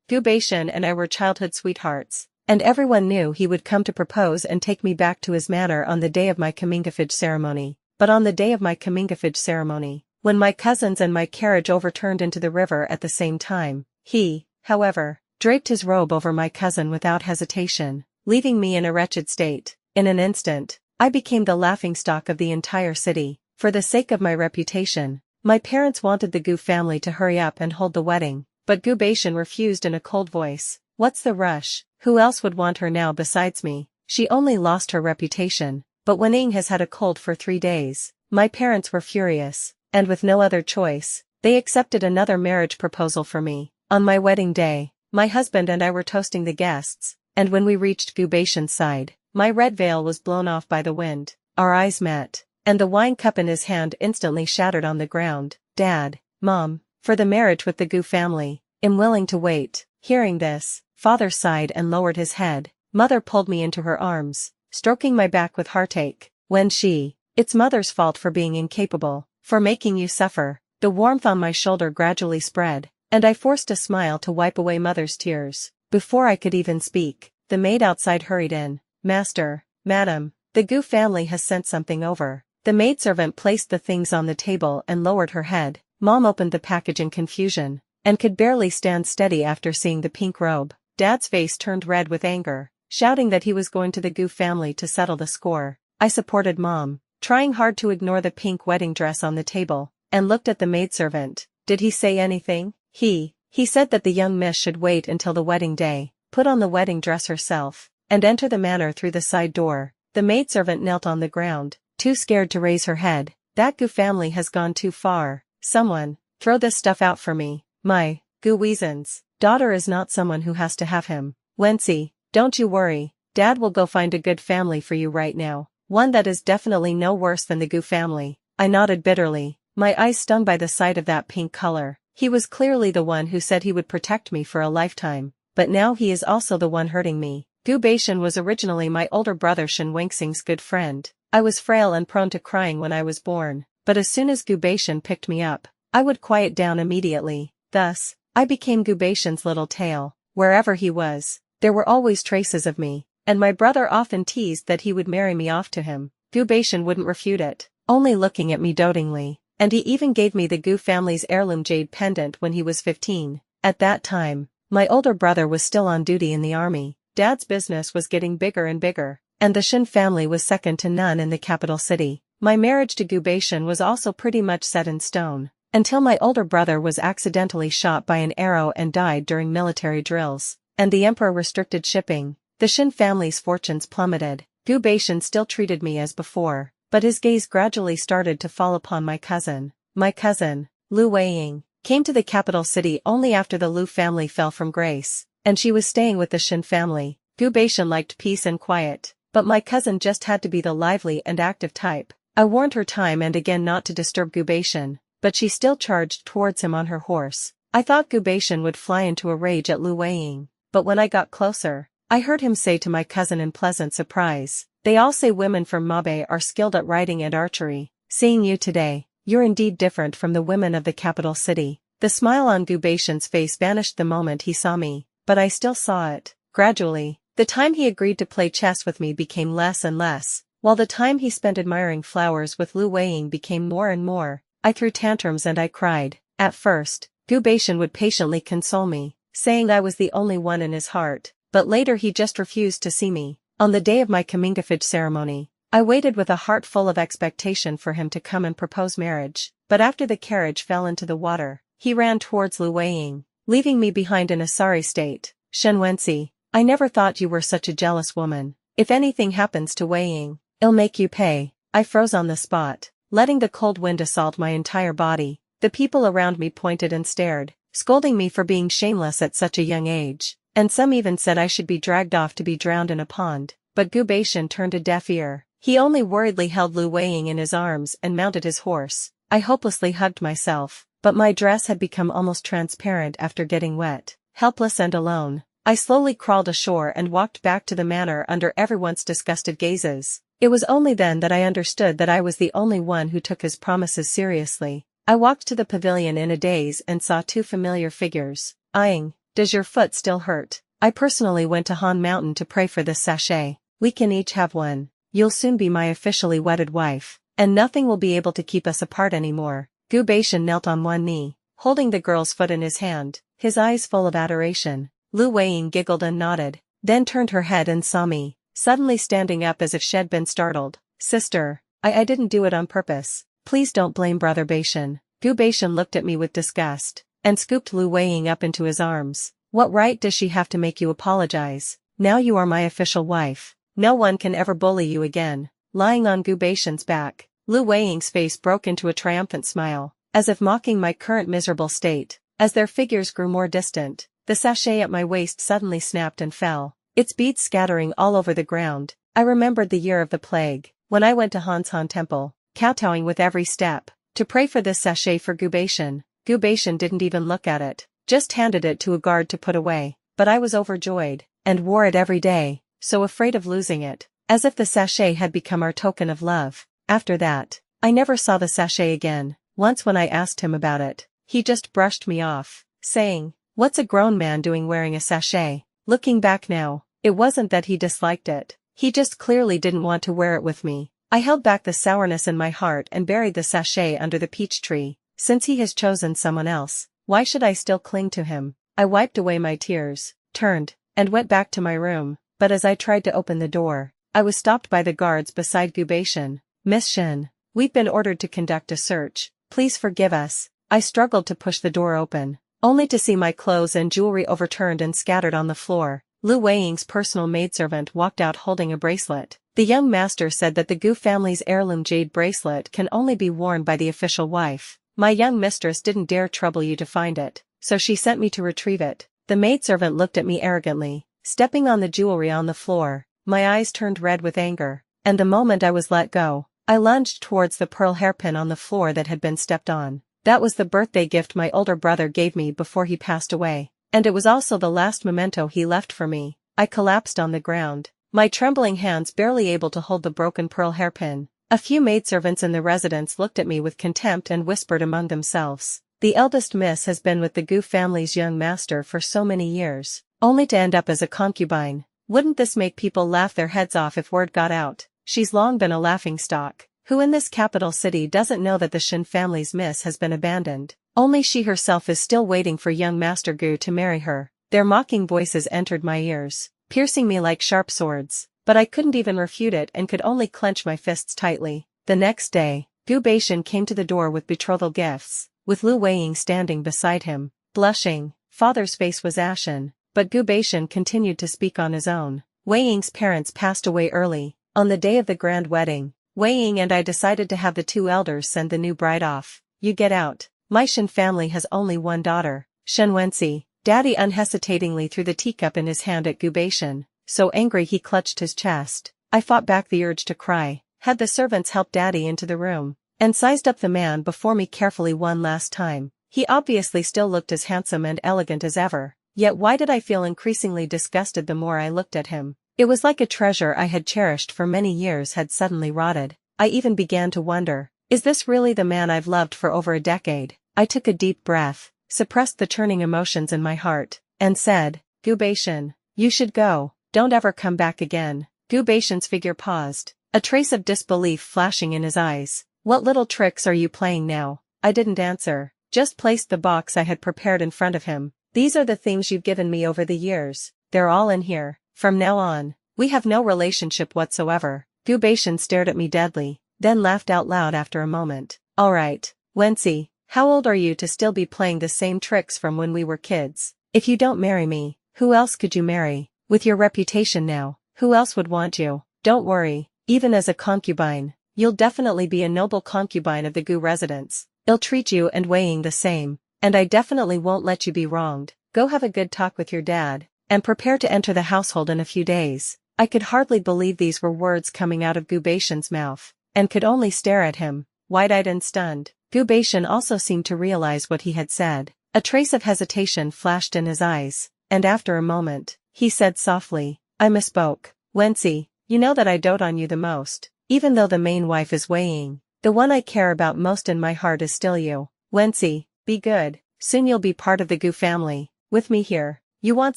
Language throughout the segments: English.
Gu Beishan and I were childhood sweethearts, and everyone knew he would come to propose and take me back to his manor on the day of my comingafage ceremony. But on the day of my comingafage ceremony, when my cousins and my carriage overturned into the river at the same time, he, however, draped his robe over my cousin without hesitation, leaving me in a wretched state. In an instant, I became the laughingstock of the entire city. For the sake of my reputation, my parents wanted the Gu family to hurry up and hold the wedding, but Gu Beishan refused in a cold voice. What's the rush? Who else would want her now besides me? She only lost her reputation, but Wen Ying has had a cold for 3 days. My parents were furious, and with no other choice, they accepted another marriage proposal for me. On my wedding day, my husband and I were toasting the guests, and when we reached Gu Beishan's side, my red veil was blown off by the wind. Our eyes met, and the wine cup in his hand instantly shattered on the ground. Dad, Mom, for the marriage with the Gu family, am willing to wait. Hearing this, Father sighed and lowered his head. Mother pulled me into her arms, stroking my back with heartache. It's Mother's fault for being incapable, for making you suffer. The warmth on my shoulder gradually spread, and I forced a smile to wipe away Mother's tears. Before I could even speak, the maid outside hurried in. Master, Madam, the Gu family has sent something over. The maidservant placed the things on the table and lowered her head. Mom opened the package in confusion, and could barely stand steady after seeing the pink robe. Dad's face turned red with anger, shouting that he was going to the Gu family to settle the score. I supported Mom, trying hard to ignore the pink wedding dress on the table, and looked at the maidservant. Did he say anything? He said that the young miss should wait until the wedding day, put on the wedding dress herself, and enter the manor through the side door. The maidservant knelt on the ground, too scared to raise her head. That Gu family has gone too far. Someone, throw this stuff out for me. My, Gu Weazen's daughter is not someone who has to have him. Wency, don't you worry, Dad will go find a good family for you right now. One that is definitely no worse than the Gu family. I nodded bitterly, my eyes stung by the sight of that pink color. He was clearly the one who said he would protect me for a lifetime, but now he is also the one hurting me. Gu Beishan was originally my older brother Shen Wenxing's good friend. I was frail and prone to crying when I was born, but as soon as Gu Beishan picked me up, I would quiet down immediately. Thus, I became Gu Beishan's little tail. Wherever he was, there were always traces of me, and my brother often teased that he would marry me off to him. Gu Beishan wouldn't refute it, only looking at me dotingly, and he even gave me the Gu family's heirloom jade pendant when he was 15. At that time, my older brother was still on duty in the army. Dad's business was getting bigger and bigger, and the Shen family was second to none in the capital city. My marriage to Gu Beishan was also pretty much set in stone, until my older brother was accidentally shot by an arrow and died during military drills, and the emperor restricted shipping. The Shen family's fortunes plummeted. Gu Beishan still treated me as before, but his gaze gradually started to fall upon my cousin. My cousin, Lu Weiying, came to the capital city only after the Lu family fell from grace, and she was staying with the Shen family. Gu Beishan liked peace and quiet, but my cousin just had to be the lively and active type. I warned her time and again not to disturb Gu Beishan, but she still charged towards him on her horse. I thought Gu Beishan would fly into a rage at Lu Weiying, but when I got closer, I heard him say to my cousin in pleasant surprise, "They all say women from Mabe are skilled at riding and archery. Seeing you today, you're indeed different from the women of the capital city." The smile on Gu Beishan's face vanished the moment he saw me, but I still saw it. Gradually, the time he agreed to play chess with me became less and less, while the time he spent admiring flowers with Lu Weiying became more and more. I threw tantrums and I cried. At first, Gu Beishan would patiently console me, saying I was the only one in his heart, but later he just refused to see me. On the day of my comingafage ceremony, I waited with a heart full of expectation for him to come and propose marriage, but after the carriage fell into the water, he ran towards Lu Weiying, leaving me behind in a sorry state. Shen Wenxi, I never thought you were such a jealous woman. If anything happens to Weiying, I'll make you pay. I froze on the spot, letting the cold wind assault my entire body. The people around me pointed and stared, scolding me for being shameless at such a young age, and some even said I should be dragged off to be drowned in a pond. But Gu Beishan turned a deaf ear. He only worriedly held Lu Weiying in his arms and mounted his horse. I hopelessly hugged myself, but my dress had become almost transparent after getting wet. Helpless and alone, I slowly crawled ashore and walked back to the manor under everyone's disgusted gazes. It was only then that I understood that I was the only one who took his promises seriously. I walked to the pavilion in a daze and saw two familiar figures, eyeing Does your foot still hurt? I personally went to Han Mountain to pray for this sachet. We can each have one. You'll soon be my officially wedded wife, and nothing will be able to keep us apart anymore. Gu Baishan knelt on one knee, holding the girl's foot in his hand, his eyes full of adoration. Lu Weiying giggled and nodded, then turned her head and saw me, suddenly standing up as if she'd been startled. Sister, I didn't do it on purpose. Please don't blame Brother Baishan. Gu Baishan looked at me with disgust, and scooped Lu Weiying up into his arms. What right does she have to make you apologize? Now you are my official wife. No one can ever bully you again. Lying on Gu Baishan's back, Lu Weiying's face broke into a triumphant smile, as if mocking my current miserable state. As their figures grew more distant, the sachet at my waist suddenly snapped and fell, its beads scattering all over the ground. I remembered the year of the plague, when I went to Han's Han Temple, kowtowing with every step, to pray for this sachet for Gu Baishan. Gu Baishan didn't even look at it, just handed it to a guard to put away. But I was overjoyed, and wore it every day, so afraid of losing it, as if the sachet had become our token of love. After that, I never saw the sachet again. Once when I asked him about it, he just brushed me off, saying, "What's a grown man doing wearing a sachet?" Looking back now, it wasn't that he disliked it, he just clearly didn't want to wear it with me. I held back the sourness in my heart and buried the sachet under the peach tree. Since he has chosen someone else, why should I still cling to him? I wiped away my tears, turned, and went back to my room, but as I tried to open the door, I was stopped by the guards beside Gu Baishan. "Miss Shen, we've been ordered to conduct a search. Please forgive us." I struggled to push the door open, only to see my clothes and jewelry overturned and scattered on the floor. Lu Weiying's personal maidservant walked out holding a bracelet. The young master said that the Gu family's heirloom jade bracelet can only be worn by the official wife. My young mistress didn't dare trouble you to find it, so she sent me to retrieve it. The maidservant looked at me arrogantly, stepping on the jewelry on the floor. My eyes turned red with anger, and the moment I was let go, I lunged towards the pearl hairpin on the floor that had been stepped on. That was the birthday gift my older brother gave me before he passed away, and it was also the last memento he left for me. I collapsed on the ground, my trembling hands barely able to hold the broken pearl hairpin. A few maidservants in the residence looked at me with contempt and whispered among themselves, "The eldest miss has been with the Gu family's young master for so many years, only to end up as a concubine. Wouldn't this make people laugh their heads off if word got out? She's long been a laughingstock. Who in this capital city doesn't know that the Shen family's miss has been abandoned? Only she herself is still waiting for young Master Gu to marry her." Their mocking voices entered my ears, piercing me like sharp swords, but I couldn't even refute it and could only clench my fists tightly. The next day, Gu Baishan came to the door with betrothal gifts, with Lu Weiying standing beside him, blushing. Father's face was ashen, but Gu Baishan continued to speak on his own. Weiying's parents passed away early. On the day of the grand wedding, Weiying and I decided to have the two elders send the new bride off. "You get out. My Shen family has only one daughter, Shen Wenxi." Daddy unhesitatingly threw the teacup in his hand at Gu Baishan, so angry he clutched his chest. I fought back the urge to cry, had the servants help Daddy into the room, and sized up the man before me carefully one last time. He obviously still looked as handsome and elegant as ever, yet why did I feel increasingly disgusted the more I looked at him? It was like a treasure I had cherished for many years had suddenly rotted. I even began to wonder, is this really the man I've loved for over a decade? I took a deep breath, suppressed the churning emotions in my heart, and said, "Gu Baishan, you should go. Don't ever come back again." Gu Baishan's figure paused, a trace of disbelief flashing in his eyes. "What little tricks are you playing now?" I didn't answer, just placed the box I had prepared in front of him. "These are the things you've given me over the years. They're all in here. From now on, we have no relationship whatsoever." Gu Baishan stared at me deadly, then laughed out loud after a moment. "All right, Wenxi, how old are you to still be playing the same tricks from when we were kids? If you don't marry me, who else could you marry? With your reputation now, who else would want you? Don't worry, even as a concubine, you'll definitely be a noble concubine of the Gu residence. I'll treat you and Weiying the same, and I definitely won't let you be wronged. Go have a good talk with your dad, and prepare to enter the household in a few days." I could hardly believe these were words coming out of Gu Baishan's mouth, and could only stare at him, wide-eyed and stunned. Gu Baishan also seemed to realize what he had said. A trace of hesitation flashed in his eyes, and after a moment, he said softly, "I misspoke. Wenxi, you know that I dote on you the most. Even though the main wife is Weiying, the one I care about most in my heart is still you. Wenxi, be good, soon you'll be part of the Gu family, with me here." You won't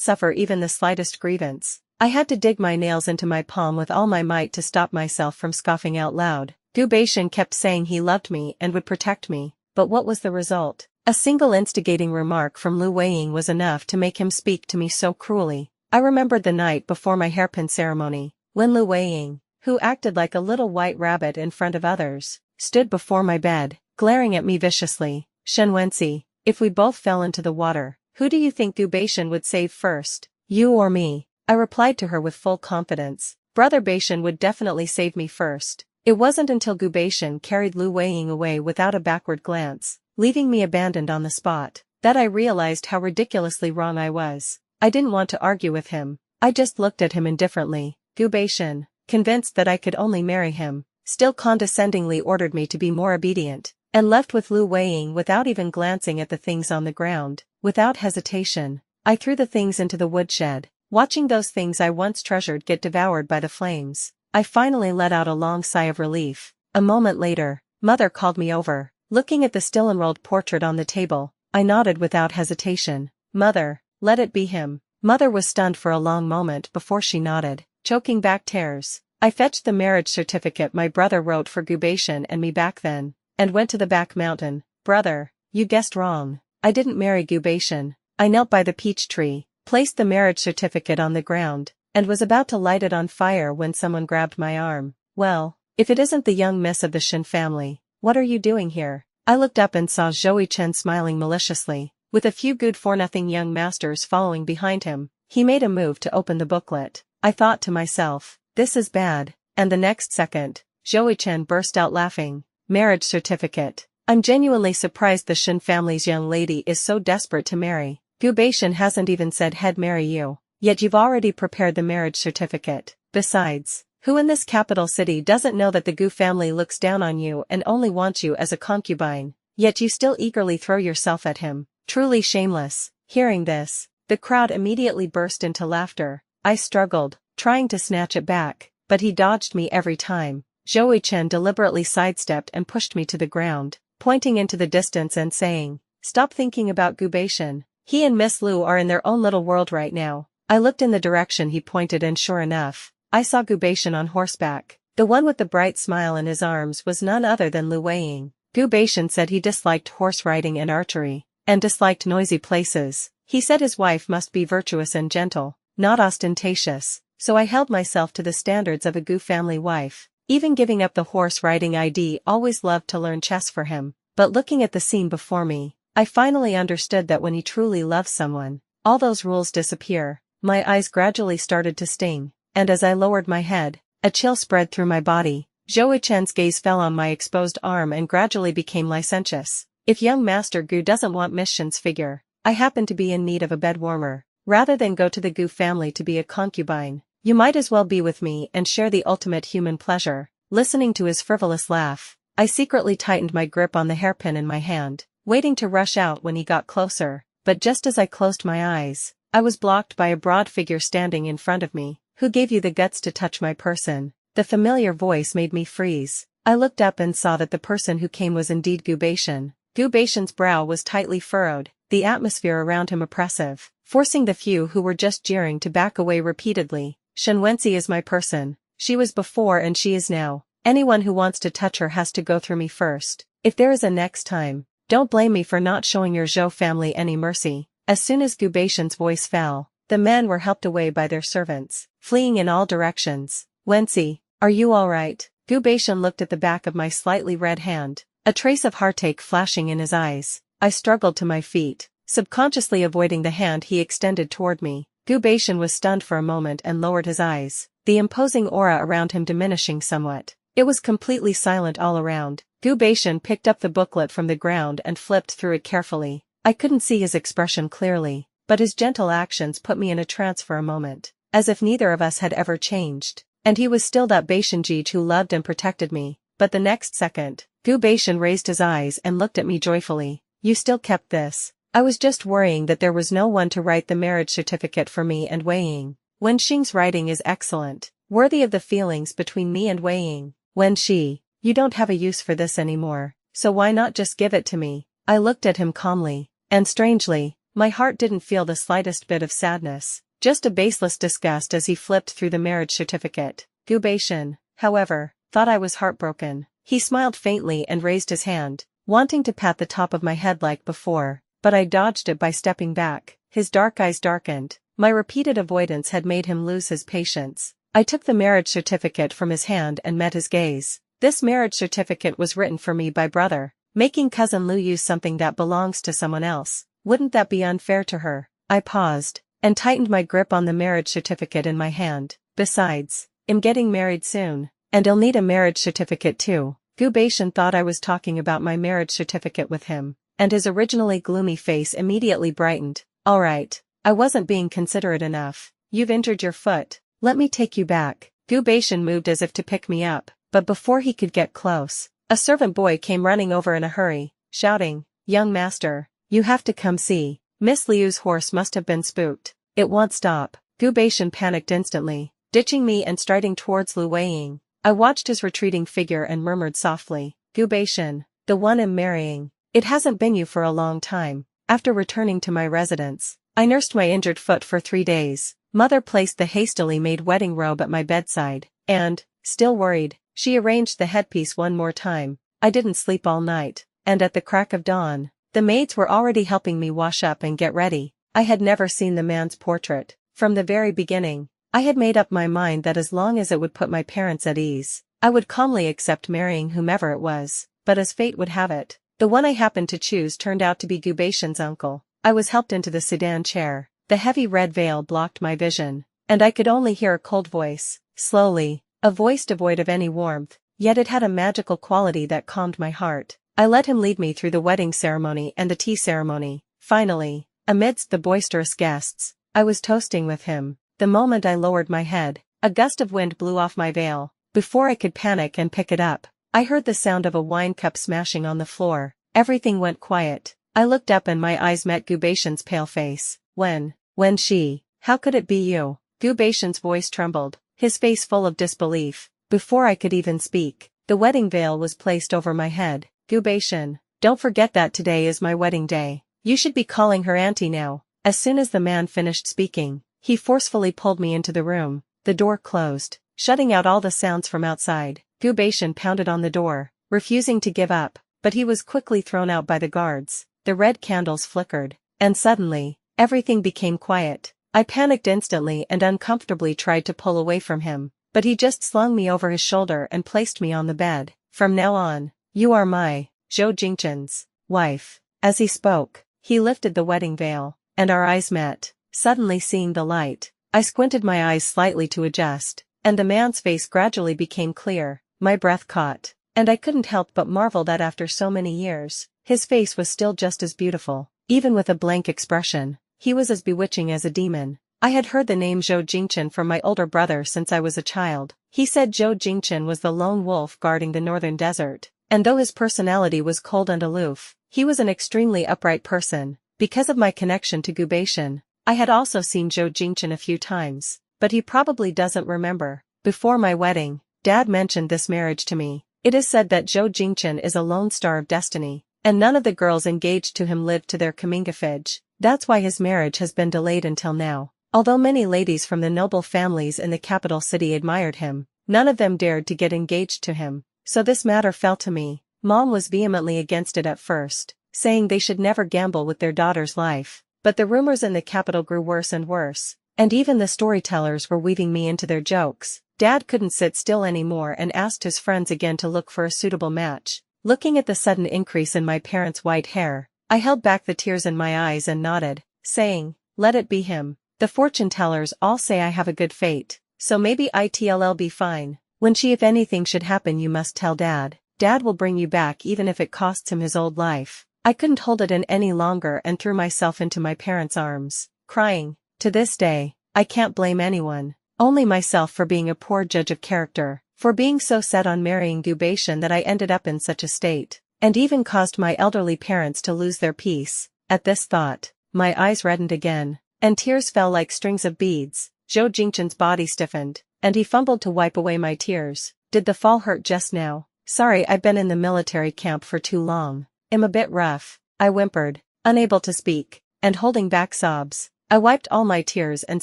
suffer even the slightest grievance. I had to dig my nails into my palm with all my might to stop myself from scoffing out loud. Gu Baishan kept saying he loved me and would protect me, but what was the result? A single instigating remark from Lu Weiying was enough to make him speak to me so cruelly. I remembered the night before my hairpin ceremony, when Lu Weiying, who acted like a little white rabbit in front of others, stood before my bed, glaring at me viciously. Shen Wenxi, if we both fell into the water, who do you think Gu Baishan would save first, you or me? I replied to her with full confidence. Brother Baishan would definitely save me first. It wasn't until Gu Baishan carried Lu Weiying away without a backward glance, leaving me abandoned on the spot, that I realized how ridiculously wrong I was. I didn't want to argue with him. I just looked at him indifferently. Gu Baishan, convinced that I could only marry him, still condescendingly ordered me to be more obedient, and left with Lu Weiying without even glancing at the things on the ground. Without hesitation, I threw the things into the woodshed. Watching those things I once treasured get devoured by the flames, I finally let out a long sigh of relief. A moment later, Mother called me over. Looking at the still unrolled portrait on the table, I nodded without hesitation. Mother, let it be him. Mother was stunned for a long moment before she nodded, choking back tears. I fetched the marriage certificate my brother wrote for Gu Baishan and me back then, and went to the back mountain. Brother, you guessed wrong. I didn't marry Gu Baishan. I knelt by the peach tree, placed the marriage certificate on the ground, and was about to light it on fire when someone grabbed my arm. Well, if it isn't the young miss of the Shen family, what are you doing here? I looked up and saw Zhou Chen smiling maliciously, with a few good-for-nothing young masters following behind him. He made a move to open the booklet. I thought to myself, this is bad, and the next second, Zhou Chen burst out laughing. Marriage certificate. I'm genuinely surprised the Shen family's young lady is so desperate to marry. Gu Baishan hasn't even said he'd marry you, yet you've already prepared the marriage certificate. Besides, who in this capital city doesn't know that the Gu family looks down on you and only wants you as a concubine, yet you still eagerly throw yourself at him? Truly shameless. Hearing this, the crowd immediately burst into laughter. I struggled, trying to snatch it back, but he dodged me every time. Zhou Chen deliberately sidestepped and pushed me to the ground, pointing into the distance and saying, "Stop thinking about Gu Baishan. He and Miss Lu are in their own little world right now." I looked in the direction he pointed and sure enough, I saw Gu Baishan on horseback. The one with the bright smile in his arms was none other than Lu Weiying. Gu Baishan said he disliked horse riding and archery, and disliked noisy places. He said his wife must be virtuous and gentle, not ostentatious, so I held myself to the standards of a Gu family wife, even giving up the horse riding. I'd always loved to learn chess for him, but looking at the scene before me, I finally understood that when he truly loves someone, all those rules disappear. My eyes gradually started to sting, and as I lowered my head, a chill spread through my body. Zhou Chen's gaze fell on my exposed arm and gradually became licentious. If young Master Gu doesn't want Miss Shen's figure, I happen to be in need of a bed warmer. Rather than go to the Gu family to be a concubine, you might as well be with me and share the ultimate human pleasure. Listening to his frivolous laugh, I secretly tightened my grip on the hairpin in my hand, waiting to rush out when he got closer, but just as I closed my eyes, I was blocked by a broad figure standing in front of me. Who gave you the guts to touch my person? The familiar voice made me freeze. I looked up and saw that the person who came was indeed Gu Baishan. Gu Baishan's brow was tightly furrowed, the atmosphere around him oppressive, forcing the few who were just jeering to back away repeatedly. Shen Wenxi is my person. She was before and she is now. Anyone who wants to touch her has to go through me first. If there is a next time, don't blame me for not showing your Zhou family any mercy. As soon as Gu Baishan's voice fell, the men were helped away by their servants, fleeing in all directions. Wenxi, are you all right? Gu Baishan looked at the back of my slightly red hand, a trace of heartache flashing in his eyes. I struggled to my feet, subconsciously avoiding the hand he extended toward me. Gu Baishan was stunned for a moment and lowered his eyes, the imposing aura around him diminishing somewhat. It was completely silent all around. Gu Baishan picked up the booklet from the ground and flipped through it carefully. I couldn't see his expression clearly, but his gentle actions put me in a trance for a moment, as if neither of us had ever changed, and he was still that Baishanji who loved and protected me. But the next second, Gu Baishan raised his eyes and looked at me joyfully. You still kept this? I was just worrying that there was no one to write the marriage certificate for me and Weiying. Wen Xing's writing is excellent, worthy of the feelings between me and Weiying. Wen Xi, you don't have a use for this anymore, so why not just give it to me? I looked at him calmly, and strangely, My heart didn't feel the slightest bit of sadness, just a baseless disgust as he flipped through the marriage certificate. Gubation, however, thought I was heartbroken. He smiled faintly and raised his hand, wanting to pat the top of my head like before, but I dodged it by stepping back. His dark eyes darkened. My repeated avoidance had made him lose his patience. I took the marriage certificate from his hand and met his gaze. This marriage certificate was written for me by brother. Making cousin Lu use something that belongs to someone else, wouldn't that be unfair to her? I paused, and tightened my grip on the marriage certificate in my hand. Besides, I'm getting married soon, and I'll need a marriage certificate too. Gubation thought I was talking about my marriage certificate with him, and his originally gloomy face immediately brightened. Alright, I wasn't being considerate enough. You've injured your foot, let me take you back. Gubation moved as if to pick me up, but before he could get close, a servant boy came running over in a hurry, shouting, "Young master, you have to come see. Miss Liu's horse must have been spooked. It won't stop." Gubation panicked instantly, ditching me and striding towards Lu Weiying. I watched his retreating figure and murmured softly, "Gubation, the one I'm marrying. It hasn't been you for a long time." After returning to my residence, I nursed my injured foot for 3 days. Mother placed the hastily made wedding robe at my bedside, and, still worried, she arranged the headpiece one more time. I didn't sleep all night, and at the crack of dawn, the maids were already helping me wash up and get ready. I had never seen the man's portrait. From the very beginning, I had made up my mind that as long as it would put my parents at ease, I would calmly accept marrying whomever it was. But as fate would have it, the one I happened to choose turned out to be Gubation's uncle. I was helped into the sedan chair. The heavy red veil blocked my vision, and I could only hear a cold voice, slowly, a voice devoid of any warmth, yet it had a magical quality that calmed my heart. I let him lead me through the wedding ceremony and the tea ceremony. Finally, amidst the boisterous guests, I was toasting with him. The moment I lowered my head, a gust of wind blew off my veil. Before I could panic and pick it up, I heard the sound of a wine cup smashing on the floor. Everything went quiet. I looked up and my eyes met Gubation's pale face. When she, how could it be you? Gubation's voice trembled, his face full of disbelief. Before I could even speak, the wedding veil was placed over my head. Gubation, don't forget that today is my wedding day. You should be calling her auntie now. As soon as the man finished speaking, he forcefully pulled me into the room. The door closed, shutting out all the sounds from outside. Gubation pounded on the door, refusing to give up, but he was quickly thrown out by the guards. The red candles flickered, and suddenly, everything became quiet. I panicked instantly and uncomfortably tried to pull away from him, but he just slung me over his shoulder and placed me on the bed. "From now on, you are my, Zhou Jingchen's, wife." As he spoke, he lifted the wedding veil, and our eyes met. Suddenly seeing the light, I squinted my eyes slightly to adjust, and the man's face gradually became clear. My breath caught, and I couldn't help but marvel that after so many years, his face was still just as beautiful. Even with a blank expression, he was as bewitching as a demon. I had heard the name Zhou Jingchen from my older brother since I was a child. He said Zhou Jingchen was the lone wolf guarding the northern desert, and though his personality was cold and aloof, he was an extremely upright person. Because of my connection to Gubation, I had also seen Zhou Jingchen a few times, but he probably doesn't remember. Before my wedding, Dad mentioned this marriage to me. It is said that Zhou Jingchen is a lone star of destiny, and none of the girls engaged to him lived to their coming of age. That's why his marriage has been delayed until now. Although many ladies from the noble families in the capital city admired him, none of them dared to get engaged to him. So this matter fell to me. Mom was vehemently against it at first, saying they should never gamble with their daughter's life. But the rumors in the capital grew worse and worse, and even the storytellers were weaving me into their jokes. Dad couldn't sit still anymore and asked his friends again to look for a suitable match. Looking at the sudden increase in my parents' white hair, I held back the tears in my eyes and nodded, saying, "Let it be him. The fortune tellers all say I have a good fate, so maybe it'll be fine. When if anything should happen, you must tell Dad. Dad will bring you back even if it costs him his old life." I couldn't hold it in any longer and threw myself into my parents' arms, crying. To this day, I can't blame anyone, only myself for being a poor judge of character, for being so set on marrying Gubation that I ended up in such a state, and even caused my elderly parents to lose their peace. At this thought, my eyes reddened again, and tears fell like strings of beads. Zhou Jingchen's body stiffened, and he fumbled to wipe away my tears. "Did the fall hurt just now?" "Sorry, I've been in the military camp for too long. I'm a bit rough," I whimpered, unable to speak. and holding back sobs. I wiped all my tears and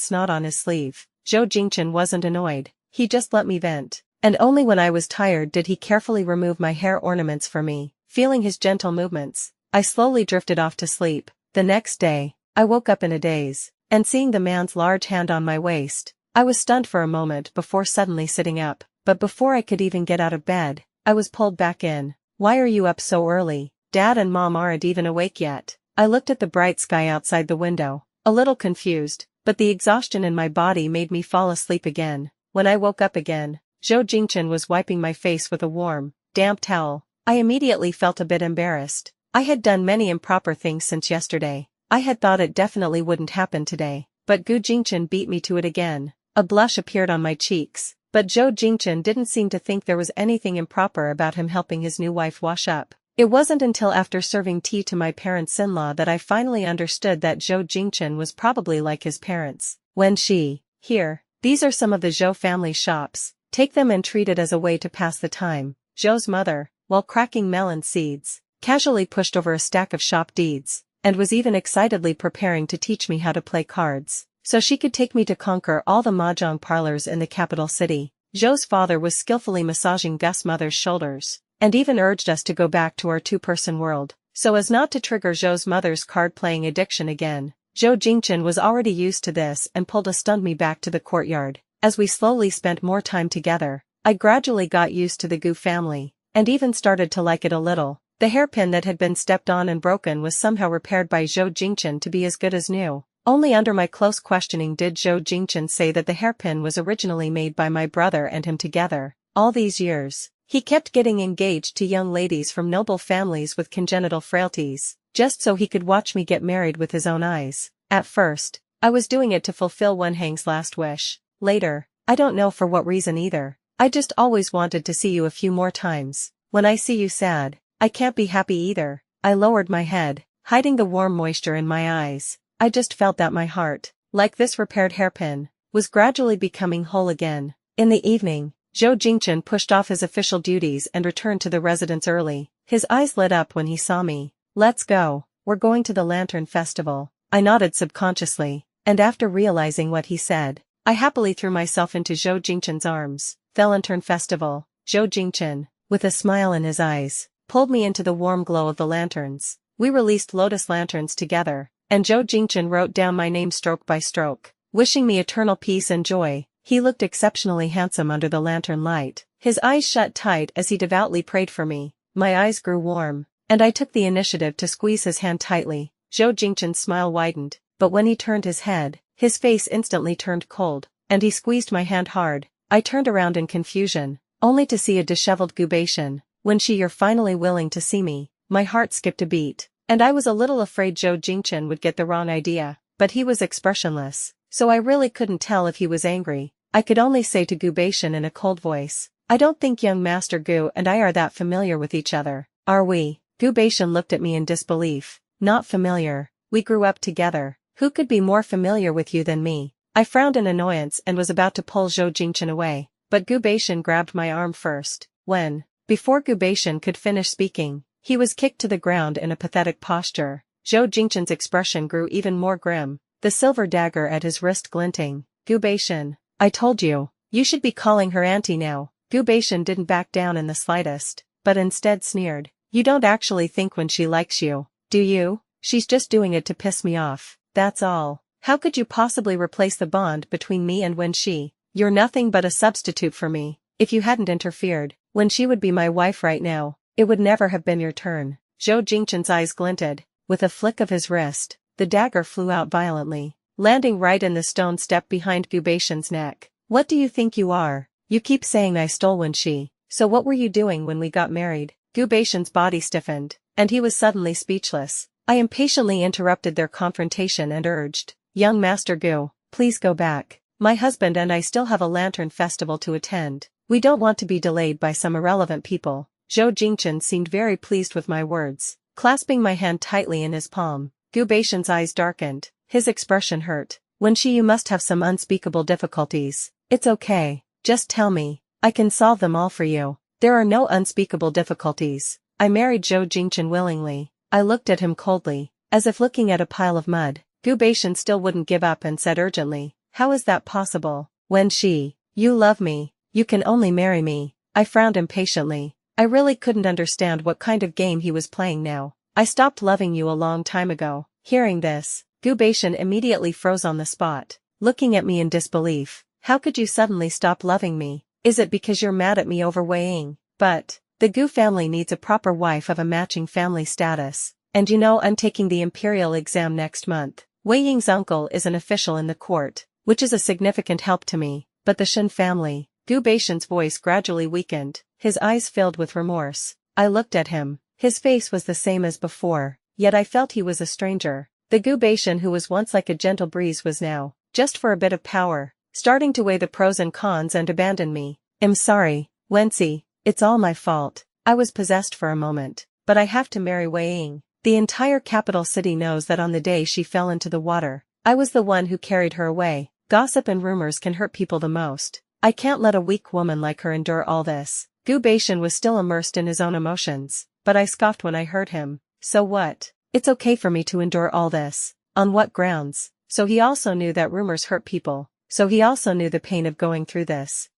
snot on his sleeve. Zhou Jingchen wasn't annoyed. He just let me vent. And only when I was tired did he carefully remove my hair ornaments for me. Feeling his gentle movements, I slowly drifted off to sleep. The next day, I woke up in a daze, and seeing the man's large hand on my waist, I was stunned for a moment before suddenly sitting up. But before I could even get out of bed, I was pulled back in. Why are you up so early? Dad and Mom aren't even awake yet. I looked at the bright sky outside the window, a little confused, but the exhaustion in my body made me fall asleep again. When I woke up again, Zhou Jingchen was wiping my face with a warm, damp towel. I immediately felt a bit embarrassed. I had done many improper things since yesterday. I had thought it definitely wouldn't happen today, but Gu Jingchen beat me to it again. A blush appeared on my cheeks, but Zhou Jingchen didn't seem to think there was anything improper about him helping his new wife wash up. It wasn't until after serving tea to my parents-in-law that I finally understood that Zhou Jingchen was probably like his parents. Here, these are some of the Zhou family shops. Take them and treat it as a way to pass the time. Zhou's mother, while cracking melon seeds, casually pushed over a stack of shop deeds, and was even excitedly preparing to teach me how to play cards, so she could take me to conquer all the mahjong parlors in the capital city. Zhou's father was skillfully massaging Gus' mother's shoulders, and even urged us to go back to our two-person world, so as not to trigger Zhou's mother's card-playing addiction again. Zhou Jingchen was already used to this and pulled a stunned me back to the courtyard. As we slowly spent more time together, I gradually got used to the Gu family, and even started to like it a little. The hairpin that had been stepped on and broken was somehow repaired by Zhou Jingchen to be as good as new. Only under my close questioning did Zhou Jingchen say that the hairpin was originally made by my brother and him together. All these years, he kept getting engaged to young ladies from noble families with congenital frailties, just so he could watch me get married with his own eyes. At first, I was doing it to fulfill Wen Hang's last wish. Later, I don't know for what reason either. I just always wanted to see you a few more times. When I see you sad, I can't be happy either. I lowered my head, hiding the warm moisture in my eyes. I just felt that my heart, like this repaired hairpin, was gradually becoming whole again. In the evening, Zhou Jingchen pushed off his official duties and returned to the residence early. His eyes lit up when he saw me. Let's go, we're going to the Lantern Festival. I nodded subconsciously, and after realizing what he said, I happily threw myself into Zhou Jingchen's arms. The Lantern Festival. Zhou Jingchen, with a smile in his eyes, pulled me into the warm glow of the lanterns. We released lotus lanterns together, and Zhou Jingchen wrote down my name stroke by stroke, wishing me eternal peace and joy. He looked exceptionally handsome under the lantern light. His eyes shut tight as he devoutly prayed for me. My eyes grew warm, and I took the initiative to squeeze his hand tightly. Zhou Jingchen's smile widened, but when he turned his head, his face instantly turned cold, and he squeezed my hand hard. I turned around in confusion, only to see a disheveled Gubation. When you're finally willing to see me, my heart skipped a beat, and I was a little afraid Zhou Jingchen would get the wrong idea, but he was expressionless, so I really couldn't tell if he was angry. I could only say to Gubation in a cold voice, I don't think young Master Gu and I are that familiar with each other, are we? Gubation looked at me in disbelief. Not familiar, we grew up together. Who could be more familiar with you than me? I frowned in annoyance and was about to pull Zhou Jingchen away, but Gubation grabbed my arm first. Before Gubation could finish speaking, he was kicked to the ground in a pathetic posture. Zhou Jingchen's expression grew even more grim, the silver dagger at his wrist glinting. Gubation, I told you, you should be calling her auntie now. Gubation didn't back down in the slightest, but instead sneered. You don't actually think when she likes you, do you? She's just doing it to piss me off. That's all. How could you possibly replace the bond between me and Wen Shi? You're nothing but a substitute for me. If you hadn't interfered, Wen Shi would be my wife right now. It would never have been your turn. Zhou Jingchen's eyes glinted. With a flick of his wrist, the dagger flew out violently, landing right in the stone step behind Gubation's neck. What do you think you are? You keep saying I stole Wen Shi. So what were you doing when we got married? Gubation's body stiffened, and he was suddenly speechless. I impatiently interrupted their confrontation and urged, Young Master Gu, please go back. My husband and I still have a lantern festival to attend. We don't want to be delayed by some irrelevant people. Zhou Jingchen seemed very pleased with my words, clasping my hand tightly in his palm. Gubation's eyes darkened, his expression hurt. Wen Shi, you must have some unspeakable difficulties. It's okay, just tell me. I can solve them all for you. There are no unspeakable difficulties. I married Zhou Jingchen willingly. I looked at him coldly. As if looking at a pile of mud, Gu Beishan still wouldn't give up and said urgently, "How is that possible? You love me, you can only marry me." I frowned impatiently. I really couldn't understand what kind of game he was playing now. "I stopped loving you a long time ago." Hearing this, Gu Beishan immediately froze on the spot, looking at me in disbelief. "How could you suddenly stop loving me? Is it because you're mad at me over weighing?" "But, the Gu family needs a proper wife of a matching family status. And you know I'm taking the imperial exam next month. Wei Ying's uncle is an official in the court, which is a significant help to me, but the Shen family." Gu Beishan's voice gradually weakened, his eyes filled with remorse. I looked at him. His face was the same as before, yet I felt he was a stranger. The Gu Beishan who was once like a gentle breeze was now, just for a bit of power, starting to weigh the pros and cons and abandon me. "I'm sorry, Wensi, it's all my fault. I was possessed for a moment, but I have to marry Wei Ying. The entire capital city knows that on the day she fell into the water, I was the one who carried her away. Gossip and rumors can hurt people the most. I can't let a weak woman like her endure all this." Gu Beishan was still immersed in his own emotions, but I scoffed when I heard him. "So what? It's okay for me to endure all this. On what grounds?" So he also knew that rumors hurt people. So he also knew the pain of going through this.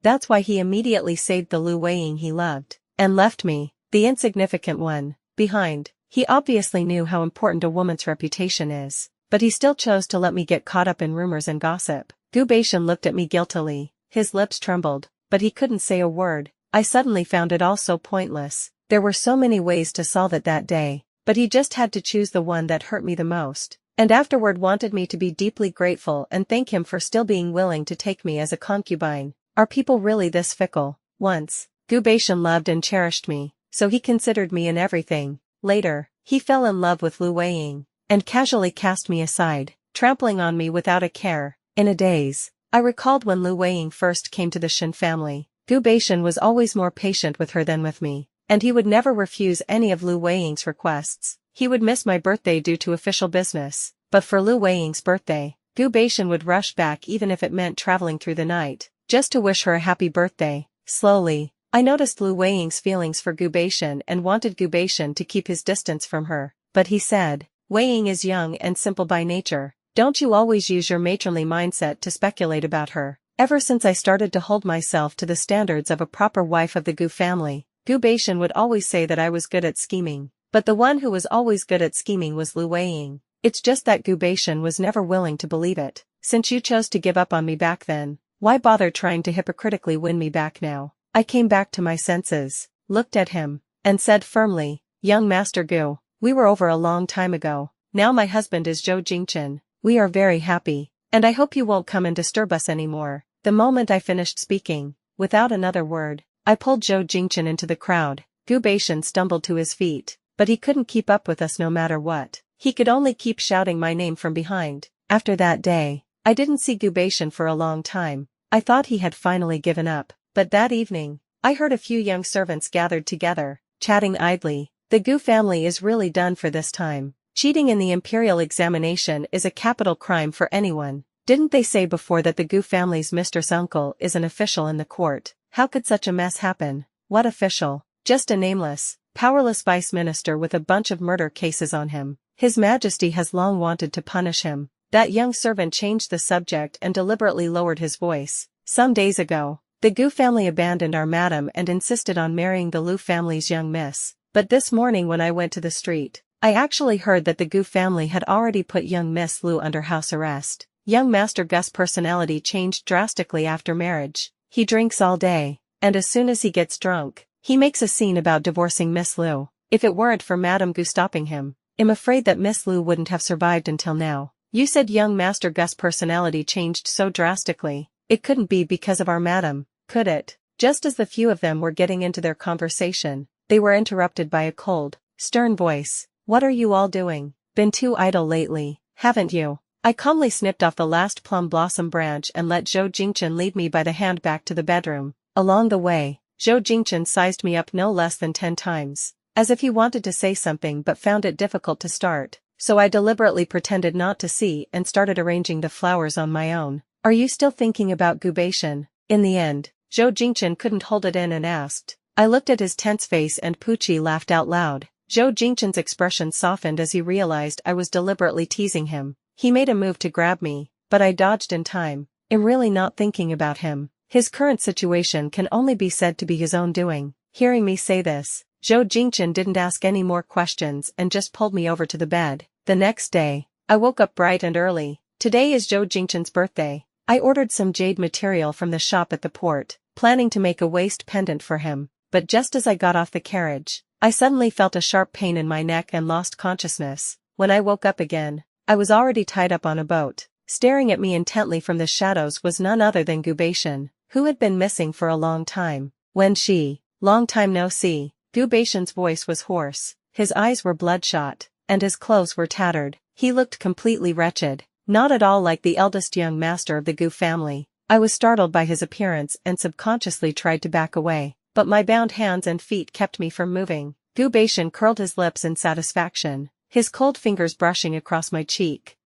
That's why he immediately saved the Lu Weiying he loved, and left me, the insignificant one, behind. He obviously knew how important a woman's reputation is, but he still chose to let me get caught up in rumors and gossip. Gu Beishan looked at me guiltily, his lips trembled, but he couldn't say a word. I suddenly found it all so pointless. There were so many ways to solve it that day, but he just had to choose the one that hurt me the most, and afterward wanted me to be deeply grateful and thank him for still being willing to take me as a concubine. Are people really this fickle? Once, Gu Beishan loved and cherished me, so he considered me in everything. Later, he fell in love with Lu Weiying, and casually cast me aside, trampling on me without a care. In a daze, I recalled when Lu Weiying first came to the Shen family. Gu Beishan was always more patient with her than with me, and he would never refuse any of Lu Weiying's requests. He would miss my birthday due to official business, but for Lu Weiying's birthday, Gu Beishan would rush back even if it meant traveling through the night, just to wish her a happy birthday. Slowly, I noticed Lu Weiying's feelings for Gu Beishan and wanted Gu Beishan to keep his distance from her, but he said, "Wei Ying is young and simple by nature. Don't you always use your matronly mindset to speculate about her?" Ever since I started to hold myself to the standards of a proper wife of the Gu family, Gu Beishan would always say that I was good at scheming, but the one who was always good at scheming was Lu Weiying. It's just that Gu Beishan was never willing to believe it. "Since you chose to give up on me back then, why bother trying to hypocritically win me back now?" I came back to my senses, looked at him, and said firmly, "Young Master Gu, we were over a long time ago. Now my husband is Zhou Jingchen. We are very happy, and I hope you won't come and disturb us anymore." The moment I finished speaking, without another word, I pulled Zhou Jingchen into the crowd. Gu Beishan stumbled to his feet, but he couldn't keep up with us no matter what. He could only keep shouting my name from behind. After that day, I didn't see Gu Beishan for a long time. I thought he had finally given up. But that evening, I heard a few young servants gathered together, chatting idly. "The Gu family is really done for this time. Cheating in the imperial examination is a capital crime for anyone. Didn't they say before that the Gu family's mistress uncle is an official in the court? How could such a mess happen?" "What official? Just a nameless, powerless vice minister with a bunch of murder cases on him. His Majesty has long wanted to punish him." That young servant changed the subject and deliberately lowered his voice. "Some days ago, the Gu family abandoned our madam and insisted on marrying the Lu family's young miss. But this morning when I went to the street, I actually heard that the Gu family had already put young Miss Lu under house arrest." Young Master Gus' personality changed drastically after marriage. He drinks all day, and as soon as he gets drunk, he makes a scene about divorcing Miss Lu. If it weren't for Madame Gu stopping him, I'm afraid that Miss Lu wouldn't have survived until now. You said young Master Gus' personality changed so drastically. It couldn't be because of our madam, could it? Just as the few of them were getting into their conversation, they were interrupted by a cold, stern voice. "What are you all doing? Been too idle lately, haven't you?" I calmly snipped off the last plum blossom branch and let Zhou Jingchen lead me by the hand back to the bedroom. Along the way, Zhou Jingchen sized me up no less than 10 times, as if he wanted to say something but found it difficult to start, so I deliberately pretended not to see and started arranging the flowers on my own. "Are you still thinking about Gu Beishan?" In the end, Zhou Jingchen couldn't hold it in and asked. I looked at his tense face and Pucci laughed out loud. Zhou Jingchen's expression softened as he realized I was deliberately teasing him. He made a move to grab me, but I dodged in time. I'm really not thinking about him. His current situation can only be said to be his own doing. Hearing me say this, Zhou Jingchen didn't ask any more questions and just pulled me over to the bed. The next day, I woke up bright and early. Today is Zhou Jingchen's birthday. I ordered some jade material from the shop at the port, planning to make a waist pendant for him, but just as I got off the carriage, I suddenly felt a sharp pain in my neck and lost consciousness. When I woke up again, I was already tied up on a boat. Staring at me intently from the shadows was none other than Gubation, who had been missing for a long time. Long time no see. Gubation's voice was hoarse, his eyes were bloodshot, and his clothes were tattered. He looked completely wretched, not at all like the eldest young master of the Gu family. I was startled by his appearance and subconsciously tried to back away, but my bound hands and feet kept me from moving. Gubation curled his lips in satisfaction, his cold fingers brushing across my cheek.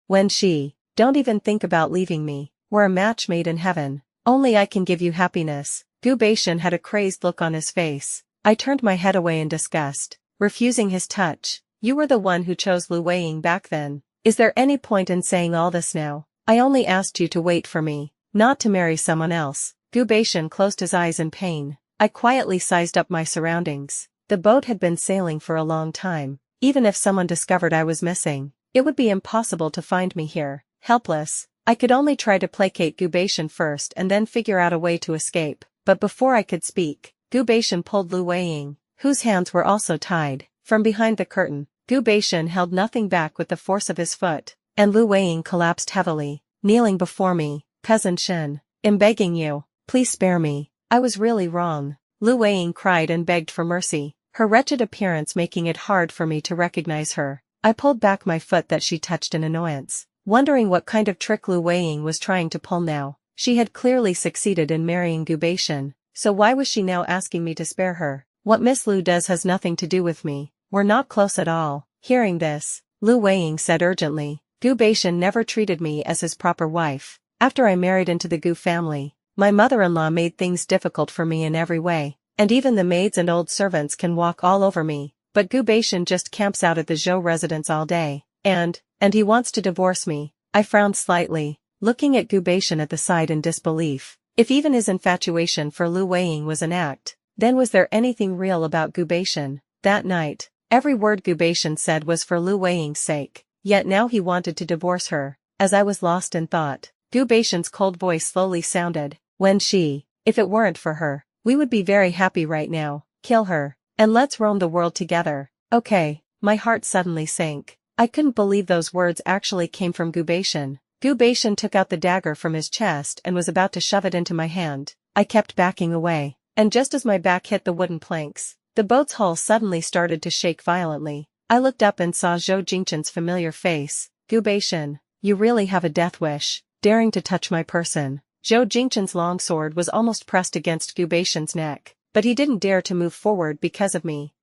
Don't even think about leaving me. We're a match made in heaven. Only I can give you happiness. Gubation had a crazed look on his face. I turned my head away in disgust, refusing his touch. You were the one who chose Lu Weiying back then. Is there any point in saying all this now? I only asked you to wait for me, not to marry someone else. Gubation closed his eyes in pain. I quietly sized up my surroundings. The boat had been sailing for a long time. Even if someone discovered I was missing, it would be impossible to find me here. Helpless, I could only try to placate Gubation first and then figure out a way to escape. But before I could speak, Gubation pulled Lu Weiying, whose hands were also tied, from behind the curtain. Gubation held nothing back with the force of his foot, and Lu Weiying collapsed heavily, kneeling before me. Cousin Shen, I'm begging you, please spare me. I was really wrong. Lu Weiying cried and begged for mercy, her wretched appearance making it hard for me to recognize her. I pulled back my foot that she touched in annoyance, wondering what kind of trick Lu Weiying was trying to pull now. She had clearly succeeded in marrying Gubation, so why was she now asking me to spare her? What Miss Lu does has nothing to do with me. We're not close at all. Hearing this, Lu Weiying said urgently, Gubation never treated me as his proper wife. After I married into the Gu family, my mother-in-law made things difficult for me in every way, and even the maids and old servants can walk all over me. But Gubation just camps out at the Zhou residence all day, and he wants to divorce me. I frowned slightly, looking at Gubation at the side in disbelief. If even his infatuation for Lu Weiying was an act, then was there anything real about Gubation? That night, every word Gubation said was for Lu Weiying's sake, yet now he wanted to divorce her. As I was lost in thought, Gubation's cold voice slowly sounded, if it weren't for her, we would be very happy right now. Kill her, and let's roam the world together. Okay. My heart suddenly sank. I couldn't believe those words actually came from Gubation. Gubation took out the dagger from his chest and was about to shove it into my hand. I kept backing away, and just as my back hit the wooden planks, the boat's hull suddenly started to shake violently. I looked up and saw Zhou Jingchen's familiar face. Gubation, you really have a death wish, daring to touch my person. Zhou Jingchen's long sword was almost pressed against Gubation's neck, but he didn't dare to move forward because of me.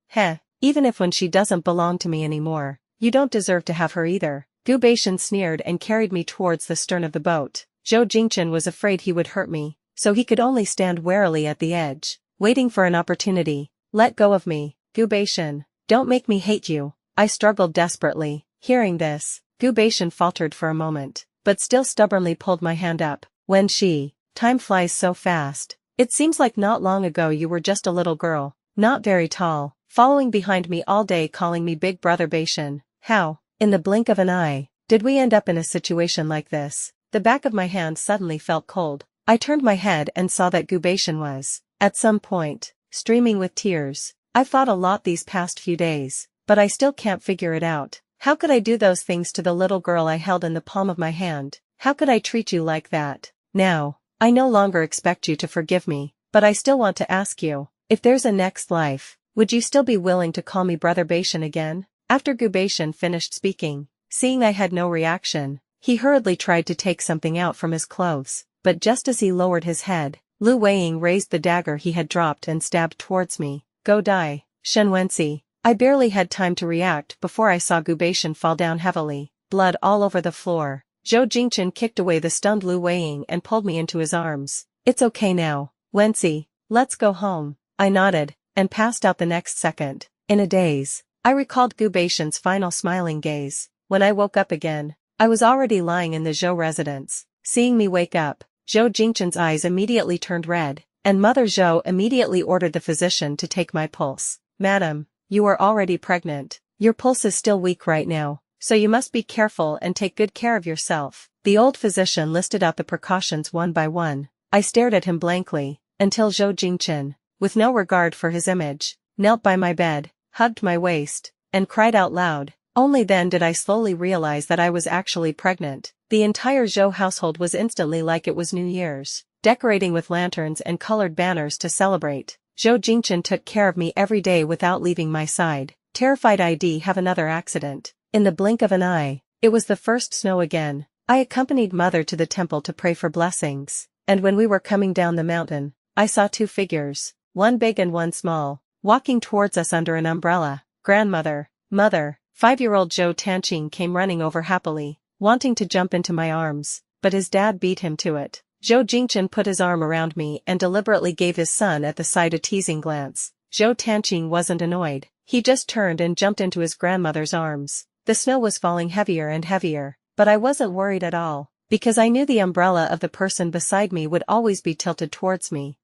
Even if when she doesn't belong to me anymore, you don't deserve to have her either. Gubation sneered and carried me towards the stern of the boat. Zhou Jingchen was afraid he would hurt me, so he could only stand warily at the edge, waiting for an opportunity. Let go of me, Gubation. Don't make me hate you. I struggled desperately. Hearing this, Gubation faltered for a moment, but still stubbornly pulled my hand up. Time flies so fast. It seems like not long ago you were just a little girl, not very tall, following behind me all day calling me Big Brother Bashan. How, in the blink of an eye, did we end up in a situation like this? The back of my hand suddenly felt cold. I turned my head and saw that Gubation was, at some point, streaming with tears. I've thought a lot these past few days, but I still can't figure it out. How could I do those things to the little girl I held in the palm of my hand? How could I treat you like that? Now, I no longer expect you to forgive me, but I still want to ask you, if there's a next life, would you still be willing to call me Brother Bashan again? After Gubation finished speaking, seeing I had no reaction, he hurriedly tried to take something out from his clothes, but just as he lowered his head, Lu Weiying raised the dagger he had dropped and stabbed towards me. Go die, Shen Wenxi. I barely had time to react before I saw Gubation fall down heavily, blood all over the floor. Zhou Jingchen kicked away the stunned Lu Weiying and pulled me into his arms. It's okay now, Wenxi, let's go home. I nodded, and passed out the next second. In a daze, I recalled Gu Baishan's final smiling gaze. When I woke up again, I was already lying in the Zhou residence. Seeing me wake up, Zhou Jingchen's eyes immediately turned red, and Mother Zhou immediately ordered the physician to take my pulse. "Madam, you are already pregnant. Your pulse is still weak right now, so you must be careful and take good care of yourself." The old physician listed out the precautions one by one. I stared at him blankly, until Zhou Jingchen, with no regard for his image, knelt by my bed, hugged my waist, and cried out loud. Only then did I slowly realize that I was actually pregnant. The entire Zhou household was instantly like it was New Year's, decorating with lanterns and colored banners to celebrate. Zhou Jingchen took care of me every day without leaving my side. Terrified I'd have another accident. In the blink of an eye, it was the first snow again. I accompanied Mother to the temple to pray for blessings, and when we were coming down the mountain, I saw two figures, one big and one small, walking towards us under an umbrella. "Grandmother, Mother." 5-year-old Zhou Tanqing came running over happily, wanting to jump into my arms, but his dad beat him to it. Zhou Jingchen put his arm around me and deliberately gave his son at the side a teasing glance. Zhou Tanqing wasn't annoyed. He just turned and jumped into his grandmother's arms. The snow was falling heavier and heavier, but I wasn't worried at all, because I knew the umbrella of the person beside me would always be tilted towards me.